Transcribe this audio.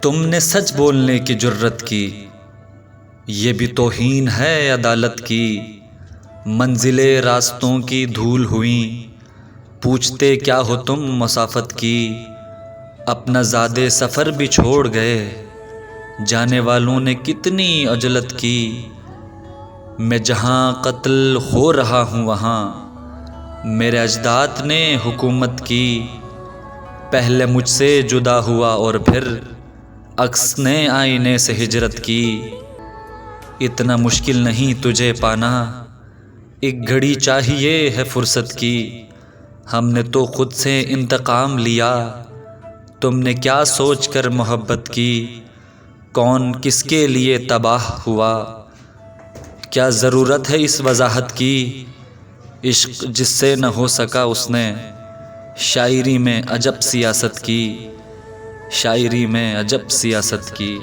تم نے سچ بولنے کی جرت کی، یہ بھی توہین ہے عدالت کی۔ منزلیں راستوں کی دھول ہوئیں، پوچھتے کیا ہو تم مسافت کی۔ اپنا زاد سفر بھی چھوڑ گئے، جانے والوں نے کتنی عجلت کی۔ میں جہاں قتل ہو رہا ہوں وہاں میرے اجداد نے حکومت کی۔ پہلے مجھ سے جدا ہوا اور پھر عکس نے آئینے سے ہجرت کی۔ اتنا مشکل نہیں تجھے پانا، ایک گھڑی چاہیے ہے فرصت کی۔ ہم نے تو خود سے انتقام لیا، تم نے کیا سوچ کر محبت کی۔ کون کس کے لیے تباہ ہوا، کیا ضرورت ہے اس وضاحت کی۔ عشق جس سے نہ ہو سکا اس نے شاعری میں عجب سیاست کی، شاعری میں عجب سیاست کی۔